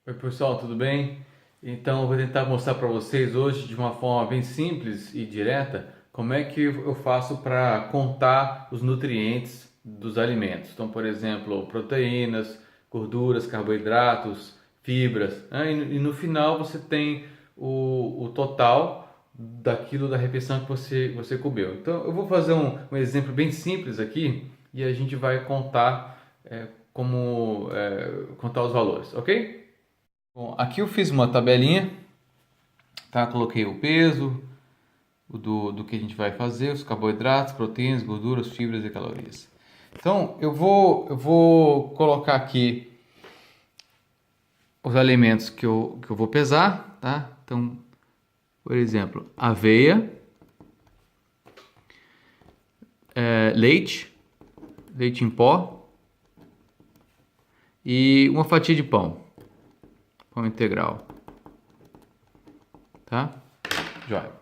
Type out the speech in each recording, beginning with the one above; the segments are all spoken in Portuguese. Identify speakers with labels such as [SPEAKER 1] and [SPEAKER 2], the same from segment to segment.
[SPEAKER 1] Oi pessoal, tudo bem? Então eu vou tentar mostrar para vocês hoje de uma forma bem simples e direta como é que eu faço para contar os nutrientes dos alimentos. Então, por exemplo, proteínas, gorduras, carboidratos, fibras, né? E no final você tem o total daquilo da refeição que você comeu. Então eu vou fazer um exemplo bem simples aqui e a gente vai contar contar os valores, ok? Bom, aqui eu fiz uma tabelinha, tá? Coloquei o peso, do que a gente vai fazer, os carboidratos, proteínas, gorduras, fibras e calorias. Então, eu vou colocar aqui os alimentos que eu vou pesar, tá? Então, por exemplo, aveia, leite em pó e uma fatia de pão integral, tá? Joia.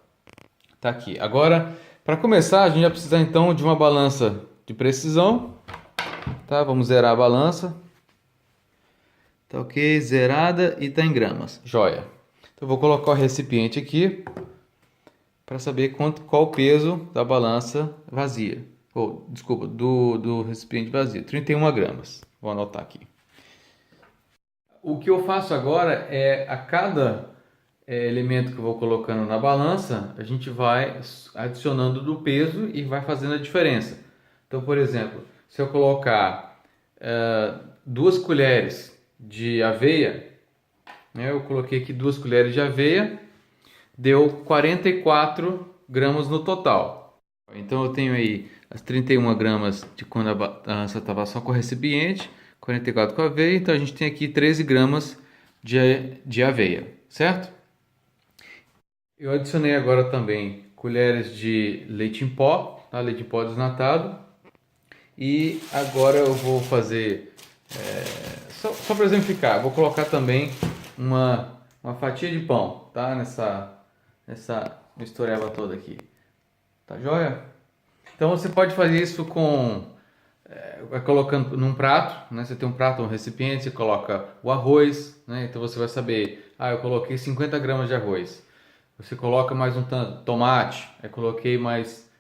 [SPEAKER 1] Tá aqui. Agora, para começar, a gente vai precisar então de uma balança de precisão, tá? Vamos zerar a balança. Tá ok? Zerada e tá em gramas. Joia. Então, eu vou colocar o recipiente aqui para saber qual o peso da balança vazia. Ou, desculpa, do recipiente vazio. 31 gramas. Vou anotar aqui. O que eu faço agora é a cada elemento que eu vou colocando na balança, a gente vai adicionando do peso e vai fazendo a diferença. Então, por exemplo, se eu colocar 2 colheres de aveia, né, eu coloquei aqui 2 colheres de aveia, deu 44 gramas no total. Então eu tenho aí as 31 gramas de quando a balança estava só com o recipiente, 44 com a aveia, então a gente tem aqui 13 gramas de aveia, certo? Eu adicionei agora também colheres de leite em pó, tá? Leite em pó desnatado. E agora eu vou fazer, só para exemplificar, vou colocar também uma fatia de pão, tá? Nessa mistureba toda aqui. Tá joia? Então você pode fazer isso vai colocando num prato, né? Você tem um prato, um recipiente, você coloca o arroz, né? Então você vai saber, eu coloquei 50 gramas de arroz. Você coloca mais um tanto, tomate, eu coloquei mais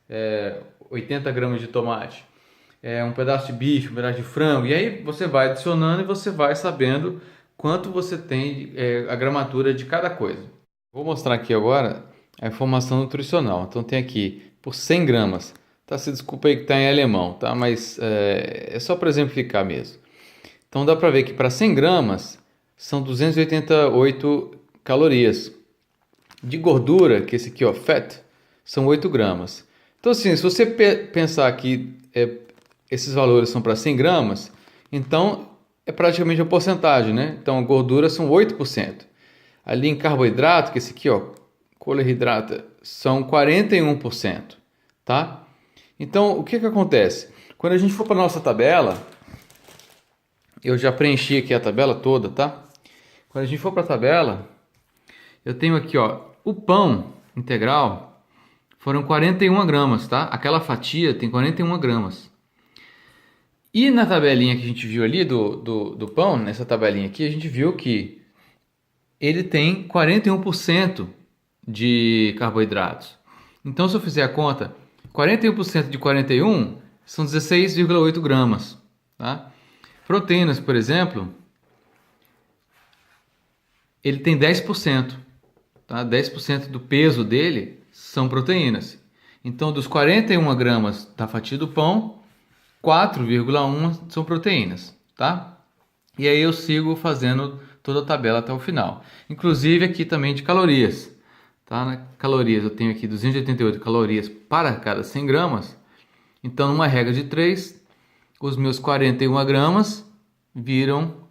[SPEAKER 1] 80 gramas de tomate. Um pedaço de bife, um pedaço de frango, e aí você vai adicionando e você vai sabendo quanto você tem a gramatura de cada coisa. Vou mostrar aqui agora a informação nutricional. Então tem aqui por 100 gramas. Tá, se desculpa aí que está em alemão, tá? Mas é só para exemplificar mesmo. Então dá para ver que para 100 gramas são 288 calorias. De gordura, que esse aqui, ó, fat, são 8 gramas. Então assim, se você pensar que esses valores são para 100 gramas, então é praticamente a porcentagem, né? Então a gordura são 8%. Ali em carboidrato, que esse aqui, ó, coleridrata, são 41%, tá? Então, o que acontece? Quando a gente for para a nossa tabela, eu já preenchi aqui a tabela toda, tá? Quando a gente for para a tabela, eu tenho aqui, ó, o pão integral foram 41 gramas, tá? Aquela fatia tem 41 gramas. E na tabelinha que a gente viu ali do pão, nessa tabelinha aqui, a gente viu que ele tem 41% de carboidratos. Então, se eu fizer a conta, 41% de 41 são 16,8 gramas. Tá? Proteínas, por exemplo, ele tem 10%. Tá? 10% do peso dele são proteínas. Então, dos 41 gramas da fatia do pão, 4,1 são proteínas. Tá? E aí eu sigo fazendo toda a tabela até o final. Inclusive aqui também de calorias. Tá? Calorias, eu tenho aqui 288 calorias para cada 100 gramas. Então, numa regra de 3, os meus 41 gramas viram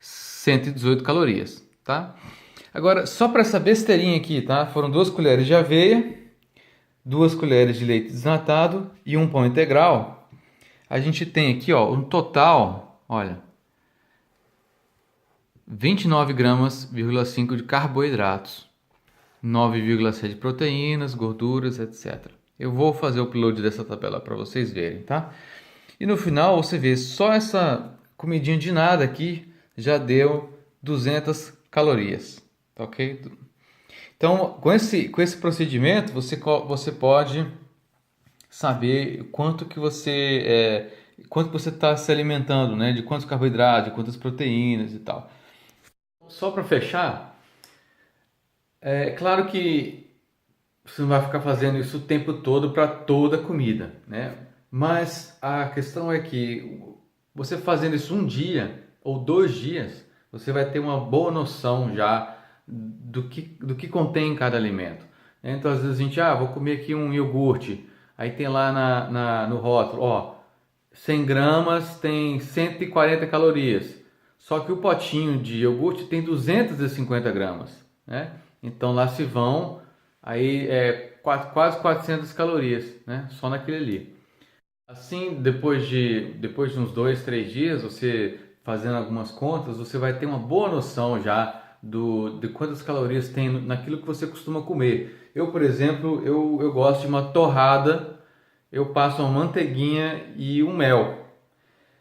[SPEAKER 1] 118 calorias. Tá? Agora, só para essa besteirinha aqui, tá? Foram 2 colheres de aveia, 2 colheres de leite desnatado e um pão integral. A gente tem aqui, ó, um total, olha, 29 gramas,5 de carboidratos, 9,7 de proteínas, gorduras, etc. Eu vou fazer o upload dessa tabela para vocês verem, tá? E no final você vê só essa comidinha de nada aqui já deu 200 calorias, tá ok? Então, com esse procedimento, você pode saber quanto você está se alimentando, né? De quantos carboidratos, de quantas proteínas e tal. Só para fechar, é claro que você não vai ficar fazendo isso o tempo todo para toda a comida, né? Mas a questão é que você fazendo isso um dia ou 2 dias, você vai ter uma boa noção já do que contém cada alimento. Então, às vezes a gente, vou comer aqui um iogurte, aí tem lá no rótulo, 100 gramas tem 140 calorias. Só que o potinho de iogurte tem 250 gramas, né? Então lá se vão aí quase 400 calorias, né? Só naquele ali. Assim, depois de uns 2, 3 dias, você fazendo algumas contas, você vai ter uma boa noção já de quantas calorias tem naquilo que você costuma comer. Eu, por exemplo, eu gosto de uma torrada, eu passo uma manteiguinha e um mel.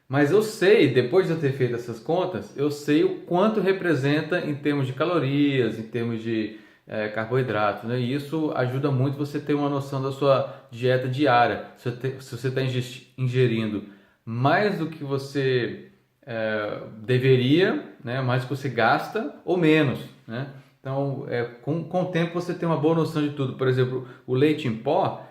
[SPEAKER 1] Mas eu sei, depois de eu ter feito essas contas, eu sei o quanto representa em termos de calorias, em termos de carboidratos, né? E isso ajuda muito você ter uma noção da sua dieta diária. Se você está ingerindo mais do que você deveria, né? Mais do que você gasta ou menos, né? Então, com o tempo você tem uma boa noção de tudo. Por exemplo, o leite em pó,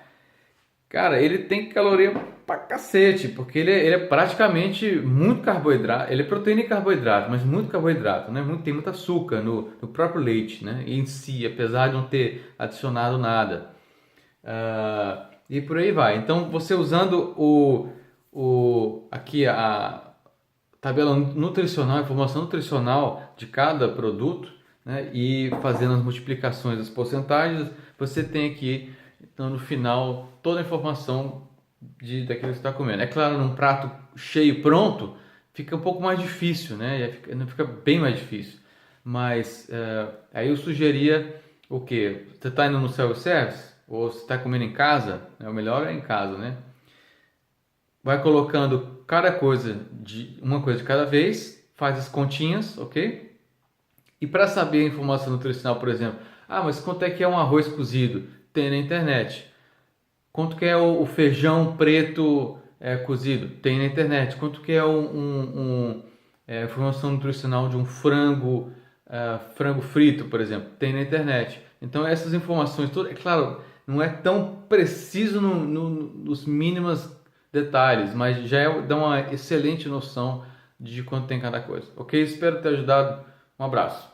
[SPEAKER 1] cara, ele tem caloria pra cacete, porque ele é praticamente muito carboidrato, ele é proteína e carboidrato, mas muito carboidrato, né? Tem muito açúcar no próprio leite, né? Em si, apesar de não ter adicionado nada. E por aí vai. Então, você usando aqui a tabela nutricional, a informação nutricional de cada produto, né? E fazendo as multiplicações das porcentagens, você tem aqui, então, no final, toda a informação daquilo que você está comendo. É claro, num prato cheio pronto, fica um pouco mais difícil, né? Fica bem mais difícil. Mas aí eu sugeria o quê? Você está indo no self-service? Ou você está comendo em casa? O melhor é em casa, né? Vai colocando uma coisa de cada vez, faz as continhas, ok? E para saber a informação nutricional, por exemplo, mas quanto é que é um arroz cozido? Tem na internet. Quanto que é o feijão preto cozido? Tem na internet. Quanto que é informação nutricional de um frango frito, por exemplo? Tem na internet. Então essas informações todas, é claro, não é tão preciso nos mínimos detalhes, mas já dá uma excelente noção de quanto tem cada coisa. Ok? Espero ter ajudado. Um abraço.